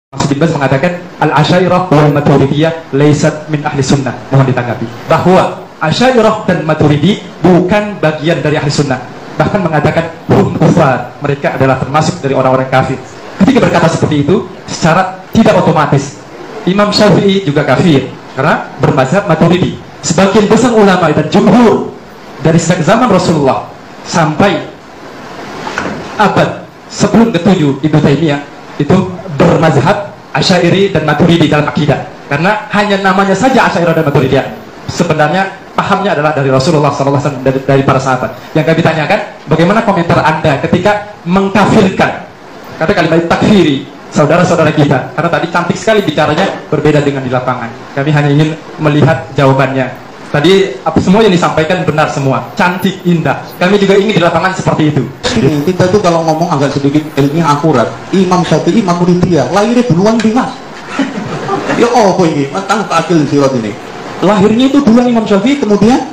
Maksud bin Baz mengatakan al-Asy'ariyah wal Maturidiyah laysat min ahli sunnah. Mohon ditanggapi bahwa Asy'ariyah dan Maturidi bukan bagian dari ahli sunnah. Bahkan mengatakan hum kufar, mereka adalah termasuk dari orang-orang kafir. Ketika berkata seperti itu secara tidak otomatis Imam Syafi'i juga kafir karena bermazhab Maturidi. Sebagian besar ulama dan jumhur dari sejak zaman Rasulullah sampai abad sebelum ke-7 Ibnu Taimiyah itu bermazhab Asy'ari dan Maturidi dalam akidah. Karena hanya namanya saja Asy'ari dan Maturidi, sebenarnya pahamnya adalah dari Rasulullah SAW, dari para sahabat. Yang kami tanyakan, bagaimana komentar Anda ketika mengkafirkan, kata kalimat takfiri saudara-saudara kita? Karena tadi cantik sekali bicaranya, berbeda dengan di lapangan. Kami hanya ingin melihat jawabannya. Tadi semua yang disampaikan benar semua, cantik, indah. Kami juga ingin di lapangan seperti itu. Ini kita tuh kalau ngomong agak sedikit ilmiah akurat. Imam Syafi'i Maturidiyah lahirnya duluan di Mas. Ya apa ini? Matang akil sirat ini. Lahirnya itu duluan Imam Syafi'i, kemudian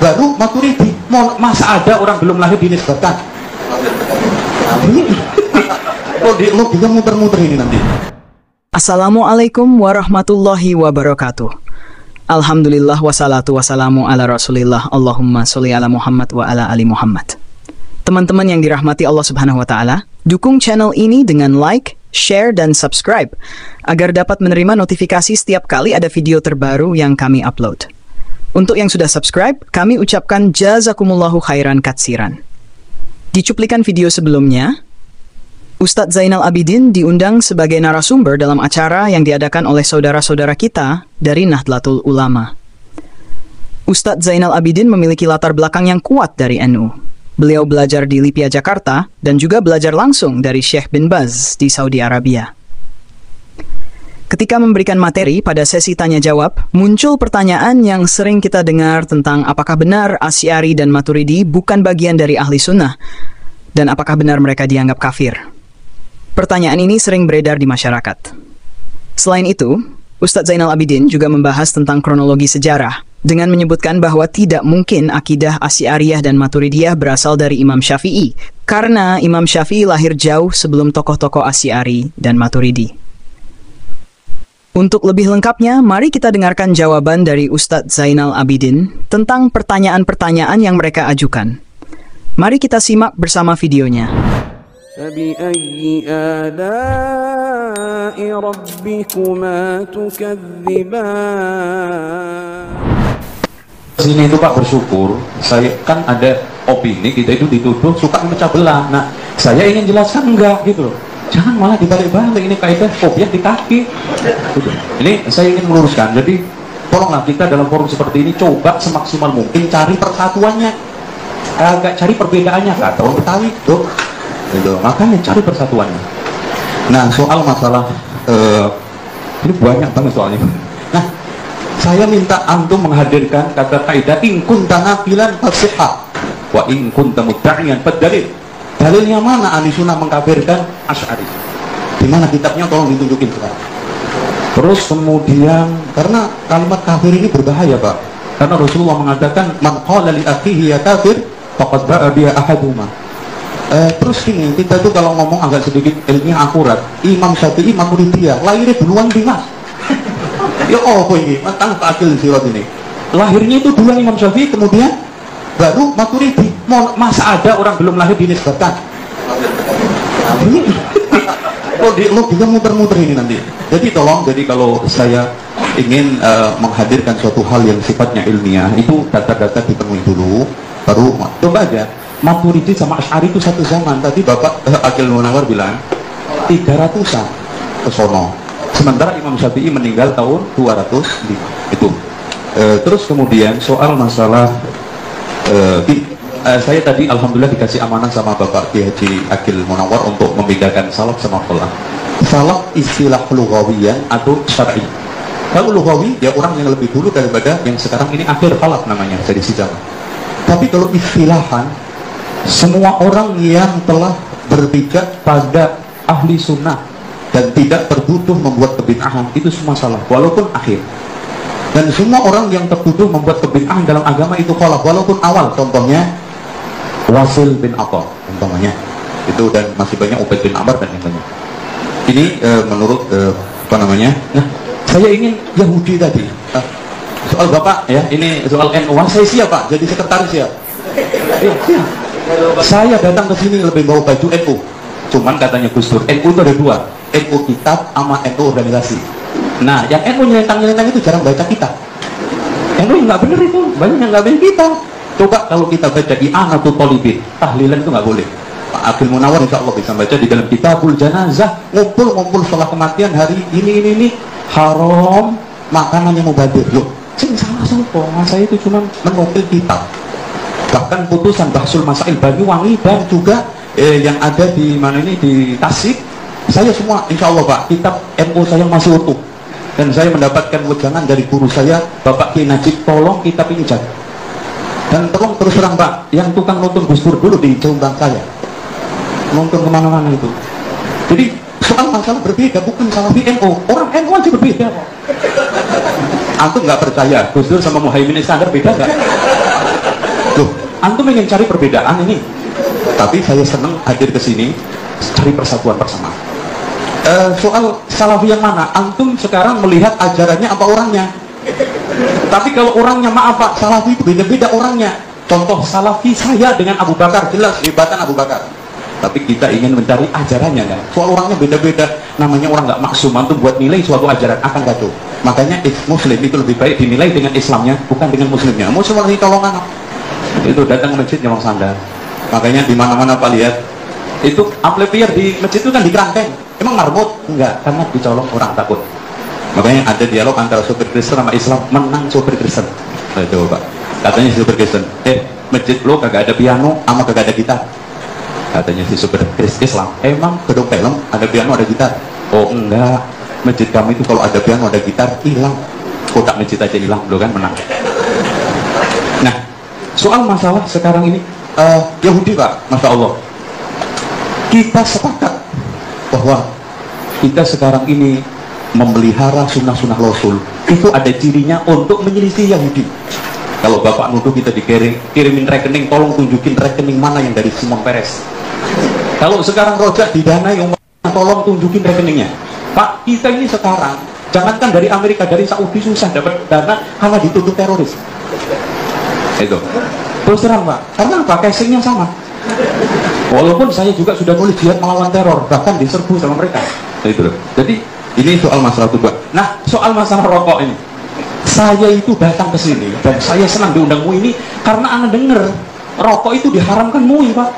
baru Maturidi. Masa ada orang belum lahir dinisbatkan? Lo bisa muter-muter ini nanti. Assalamualaikum warahmatullahi wabarakatuh. Alhamdulillah wassalatu wassalamu ala rasulillah. Allahumma sholli ala Muhammad wa ala ali Muhammad. Teman-teman yang dirahmati Allah Subhanahu wa Ta'ala, dukung channel ini dengan like, share, dan subscribe agar dapat menerima notifikasi setiap kali ada video terbaru yang kami upload. Untuk yang sudah subscribe, kami ucapkan jazakumullahu khairan katsiran. Di cuplikan video sebelumnya, Ustadz Zainal Abidin diundang sebagai narasumber dalam acara yang diadakan oleh saudara-saudara kita dari Nahdlatul Ulama. Ustadz Zainal Abidin memiliki latar belakang yang kuat dari NU. Beliau belajar di Lipia, Jakarta, dan juga belajar langsung dari Syekh bin Baz di Saudi Arabia. Ketika memberikan materi pada sesi tanya-jawab, muncul pertanyaan yang sering kita dengar tentang apakah benar Asy'ari dan Maturidi bukan bagian dari ahli sunnah, dan apakah benar mereka dianggap kafir. Pertanyaan ini sering beredar di masyarakat. Selain itu, Ustadz Zainal Abidin juga membahas tentang kronologi sejarah dengan menyebutkan bahwa tidak mungkin akidah Asy'ariyah dan Maturidiyah berasal dari Imam Syafi'i karena Imam Syafi'i lahir jauh sebelum tokoh-tokoh Asy'ari dan Maturidi. Untuk lebih lengkapnya, mari kita dengarkan jawaban dari Ustadz Zainal Abidin tentang pertanyaan-pertanyaan yang mereka ajukan. Mari kita simak bersama videonya. فبأي آلاء ربكما تكذبان. Sini itu Pak bersyukur, saya kan ada opini kita itu dituduh suka memecah belah. Nah, saya ingin jelaskan enggak gitu loh. Jangan malah dibalik-balik, ini kaidah fobiah di kaki. Gitu. Ini saya ingin meluruskan. Jadi tolonglah kita dalam forum seperti ini coba semaksimal mungkin cari persatuannya, agak cari perbedaannya kata orang Betawi tuh. Gitu. Makanya cari persatuannya. Nah, soal masalah ini banyak banget soalnya. Nah, saya minta antum menghadirkan kata kaidah in kunta naqilan fasihha wa in kunta mudda'iyan fadalil. Dalilnya mana ahli sunnah mengkafirkan Asy'ari? Di mana kitabnya, tolong ditunjukin sekarang. Terus kemudian karena kalimat kafir ini berbahaya, Pak. Karena Rasulullah mengatakan man qala li akhihi ya kafir faqad ba'a biha ahaduma. Terus ini kita tuh kalau ngomong agak sedikit ilmiah akurat. Imam Syafi'i Maturidiyah lahirnya duluan di Mas. Ya apa ini? Matang akil sirat ini. Lahirnya itu duluan Imam Syafi'i, kemudian baru Maturidi. Masa ada orang belum lahir dinisbatkan? Lo bisa muter-muter ini nanti. Jadi tolong, jadi kalau saya ingin menghadirkan suatu hal yang sifatnya ilmiah, itu data-data dipenuhi dulu, baru coba aja. Maturidi sama Asy'ari itu satu zaman. Tadi Bapak Akil Munawar bilang 300-an ke sono. Sementara Imam Syafi'i meninggal tahun 205 itu. Terus kemudian soal masalah saya tadi alhamdulillah dikasih amanah sama Bapak Ki Haji Akil Munawar untuk membedakan salaf sama khalaf. Salaf istilah lughawiyan atau syar'i. Kalau lughawi ya orang yang lebih dulu daripada yang sekarang ini akhir khalaf namanya jadi sejarah. Tapi kalau istilahan semua orang yang telah berpijak pada ahli sunnah dan tidak tertuduh membuat kebid'ahan itu semua salah, walaupun akhir. Dan semua orang yang tertuduh membuat kebid'ahan dalam agama itu khalaf, walaupun awal. Contohnya Wasil bin Atha, contohnya itu, dan masih banyak Ubaid bin Amr dan yang lainnya. Ini menurut apa namanya? Nah, saya ingin Yahudi tadi. Soal Bapak ya, ini soal NU. Saya siap Pak, jadi sekretaris ya. Siap. Saya datang ke sini lebih bawa baju NU. Cuman katanya Gus Dur, NU itu ada dua, NU kitab sama NU organisasi. Nah, yang NU nyelentang-nyelentang itu jarang baca kitab. NU nggak bener itu, banyak yang nggak baca kitab. Coba kalau kita baca di Anatul Tolibin, tahlilan itu nggak boleh. Pak Abdul Munawar insya Allah bisa baca di dalam Kitabul Janazah, ngumpul setelah kematian hari ini haram, makanannya mubadir. Loh, sing salah sopo, saya itu cuma menukil kitab. Bahkan putusan Bahsul Masail Banyuwangi dan juga yang ada di mana ini di Tasik, saya semua insya Allah Pak, kitab NU saya masih utuh. Dan saya mendapatkan wejangan dari guru saya, Bapak Ki Najib, tolong kitab ini jaga. Dan tolong terus terang Pak, yang tukang nonton Gus Dur dulu di Jombang saya, nonton kemana-mana itu. Jadi soal masalah berbeda, bukan Salafi NU, orang NU aja berbeda kok. Antum nggak percaya Gus Dur sama Muhaimin Iskandar beda nggak? Loh, antum ingin cari perbedaan ini, tapi saya senang hadir ke sini cari persatuan bersama. Soal Salafi yang mana? Antum sekarang melihat ajarannya apa orangnya? Tapi kalau orangnya maaf Pak, Salafi itu beda-beda orangnya. Contoh Salafi saya dengan Abu Bakar, jelas hebatan Abu Bakar. Tapi kita ingin mencari ajarannya kan? Soal orangnya beda-beda. Namanya orang nggak maksum, antum buat nilai suatu ajaran akan kacau. Makanya Muslim itu lebih baik dinilai dengan Islamnya, bukan dengan Muslimnya. Muslim orang tolongan itu datang ke masjid nyolong sandal. Makanya di mana-mana Pak lihat itu amplifier di masjid itu kan di kerangkeng. Emang marmut? Enggak, karena dicolong orang takut. Makanya ada dialog antara sopir Kristen sama Islam, menang sopir Kristen. Coba Pak, katanya sopir Kristen, masjid lo kagak ada piano sama kagak ada gitar. Katanya si sopir Islam, emang gedung film ada piano ada gitar? Oh enggak, masjid kami itu kalau ada piano ada gitar hilang, kotak masjid aja hilang, lo kan menang. Nah, soal masalah sekarang ini Yahudi Pak, Masya Allah, kita sepakat bahwa kita sekarang ini memelihara sunnah-sunnah Rasul itu ada cirinya untuk menyelisih Yahudi. Kalau Bapak nuduh kita dikirimin rekening, tolong tunjukin rekening mana yang dari Simon Peres. Kalau sekarang rojak didanai, tolong tunjukin rekeningnya. Pak, kita ini sekarang jangankan dari Amerika, dari Saudi susah dapat dana karena dituduh teroris. Itu terus terang Pak, karena apa? Casingnya sama. Walaupun saya juga sudah nulis jihad melawan teror, bahkan diserbu sama mereka. Itu loh. Jadi ini soal masalah tujuan. Nah, soal masalah rokok ini, saya itu datang ke sini dan saya senang diundang MUI ini karena Anda dengar rokok itu diharamkan MUI Pak.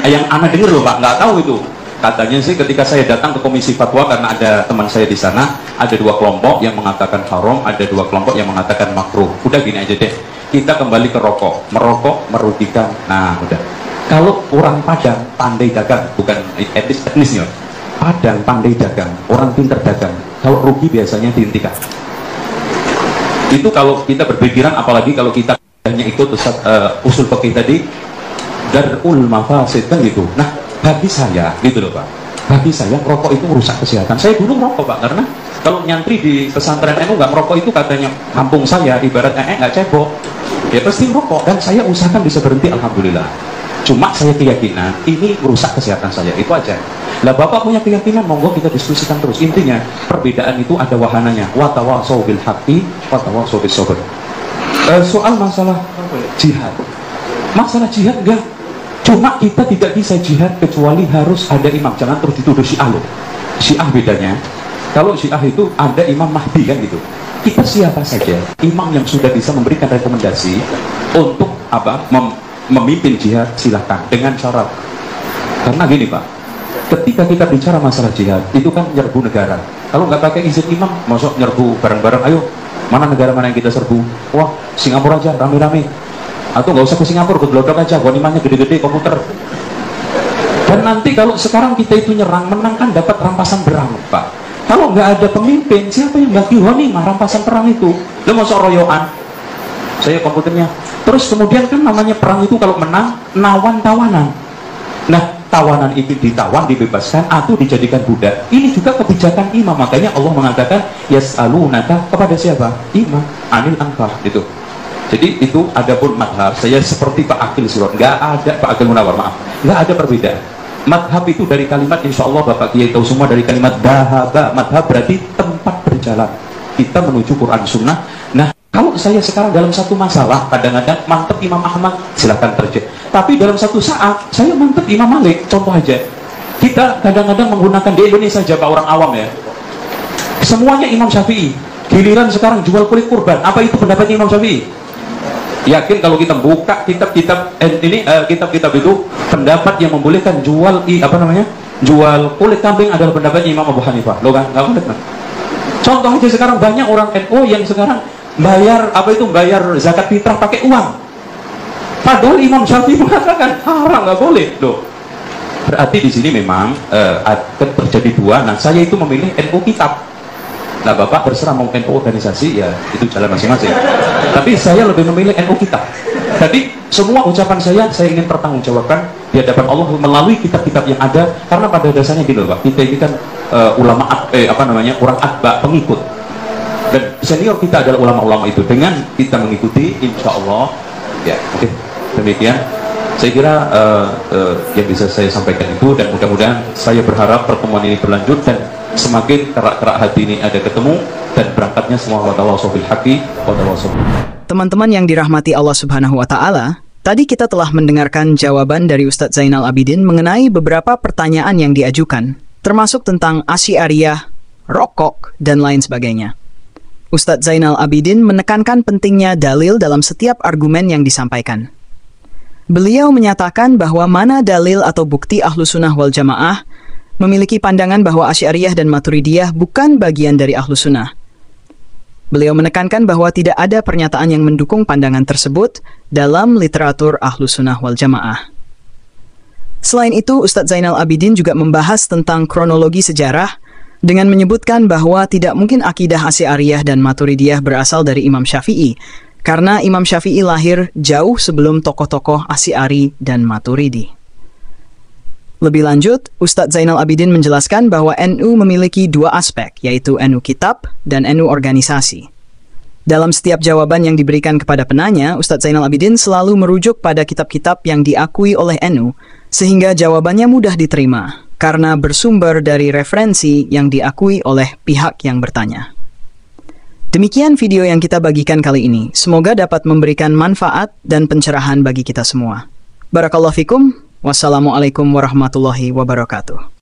Yang Anda dengar loh Pak, nggak tahu itu. Katanya sih ketika saya datang ke Komisi Fatwa, karena ada teman saya di sana, ada dua kelompok yang mengatakan haram, ada dua kelompok yang mengatakan makruh. Udah gini aja deh, kita kembali ke rokok. Merokok merugikan. Nah, udah. Kalau orang Padang pandai dagang, bukan etnisnya. Padang pandai dagang, orang pintar dagang. Kalau rugi biasanya dihentikan. Itu kalau kita berpikiran, apalagi kalau kita hanya ikut usul fikih tadi, darul mafasid kan gitu. Nah, bagi saya gitu loh Pak. Bagi saya rokok itu merusak kesehatan. Saya dulu merokok Pak, karena kalau nyantri di pesantren NU nggak merokok itu katanya kampung saya ibaratnya nggak cebok. Ya pasti merokok dan saya usahakan bisa berhenti, alhamdulillah. Cuma saya keyakinan ini merusak kesehatan saya, itu aja. Lah Bapak punya keyakinan, monggo kita diskusikan terus. Intinya perbedaan itu ada wahananya. Wa tawasau bil haqqi wa tawasau bis sabr. Soal masalah jihad. Masalah jihad enggak. Cuma kita tidak bisa jihad kecuali harus ada imam. Jangan terus dituduh Syiah loh. Syiah bedanya, kalau Syiah itu ada Imam Mahdi kan gitu. Kita siapa saja imam yang sudah bisa memberikan rekomendasi untuk apa? Memimpin jihad, silahkan dengan syarat. Karena gini Pak, ketika kita bicara masalah jihad itu kan nyerbu negara. Kalau nggak pakai izin imam, masuk nyerbu bareng-bareng. Ayo, mana negara mana yang kita serbu? Wah, Singapura aja rame-rame. Atau nggak usah ke Singapura, ke Glodok aja, ghanimahnya gede-gede, komputer. Dan nanti kalau sekarang kita itu nyerang, menang kan dapat rampasan perang Pak. Kalau nggak ada pemimpin, siapa yang bagi ghanimah rampasan perang itu? Lo masuk royoan, saya komputernya. Terus kemudian kan namanya perang itu kalau menang, nawan tawanan. Nah, tawanan itu ditawan, dibebaskan, atau dijadikan budak. Ini juga kebijakan imam. Makanya Allah mengatakan, yas'alunaka kepada siapa? Imam, anil anfal. Itu. Jadi itu ada pun madhab. Saya seperti Pak Akil Sirot. Nggak ada Pak Akil Munawar, maaf. Nggak ada perbedaan. Madhab itu dari kalimat, insya Allah Bapak Kiai tahu semua, dari kalimat dahaba. Madhab berarti tempat berjalan. Kita menuju Quran Sunnah. Nah, kalau saya sekarang dalam satu masalah, kadang-kadang mantep Imam Ahmad, silahkan terjadi. Tapi dalam satu saat, saya mantep Imam Malik. Contoh aja, kita kadang-kadang menggunakan di Indonesia saja Pak, orang awam ya, semuanya Imam Syafi'i. Giliran sekarang jual kulit kurban, apa itu pendapatnya Imam Syafi'i? Yakin kalau kita buka kitab-kitab kitab-kitab itu, pendapat yang membolehkan jual jual kulit kambing adalah pendapatnya Imam Abu Hanifah. Loh kan, nggak boleh kan? Contoh aja sekarang banyak orang NU yang sekarang bayar zakat fitrah pakai uang. Padahal Imam Syafi'i mengatakan haram, nggak boleh. Loh, berarti di sini memang akan terjadi dua. Nah, saya itu memilih NU kitab. Nah, Bapak terserah mau NU organisasi, ya itu jalan masing-masing. Tapi saya lebih memilih NU kitab. Jadi semua ucapan saya ingin pertanggungjawabkan di hadapan Allah melalui kitab-kitab yang ada. Karena pada dasarnya gitu Pak, kita ini kan orang atba, pengikut. Dan senior kita adalah ulama-ulama itu. Dengan kita mengikuti, insya Allah, ya oke, demikian. Saya kira yang bisa saya sampaikan itu, dan mudah-mudahan saya berharap pertemuan ini berlanjut dan semakin kerak-kerak hati ini ada ketemu dan berangkatnya semua watawassabil haqqi watawassabil. Teman-teman yang dirahmati Allah Subhanahu wa Ta'ala, tadi kita telah mendengarkan jawaban dari Ustadz Zainal Abidin mengenai beberapa pertanyaan yang diajukan, termasuk tentang Asy'ariyah, rokok, dan lain sebagainya. Ustadz Zainal Abidin menekankan pentingnya dalil dalam setiap argumen yang disampaikan. Beliau menyatakan bahwa mana dalil atau bukti Ahlussunnah wal Jamaah memiliki pandangan bahwa Asy'ariyah dan Maturidiyah bukan bagian dari Ahlussunnah. Beliau menekankan bahwa tidak ada pernyataan yang mendukung pandangan tersebut dalam literatur Ahlussunnah wal Jamaah. Selain itu, Ustadz Zainal Abidin juga membahas tentang kronologi sejarah dengan menyebutkan bahwa tidak mungkin akidah Asy'ariyah dan Maturidiyah berasal dari Imam Syafi'i, karena Imam Syafi'i lahir jauh sebelum tokoh-tokoh Asy'ari dan Maturidi. Lebih lanjut, Ustadz Zainal Abidin menjelaskan bahwa NU memiliki dua aspek, yaitu NU kitab dan NU organisasi. Dalam setiap jawaban yang diberikan kepada penanya, Ustadz Zainal Abidin selalu merujuk pada kitab-kitab yang diakui oleh NU, sehingga jawabannya mudah diterima, karena bersumber dari referensi yang diakui oleh pihak yang bertanya. Demikian video yang kita bagikan kali ini. Semoga dapat memberikan manfaat dan pencerahan bagi kita semua. Barakallahu fikum. Wassalamualaikum warahmatullahi wabarakatuh.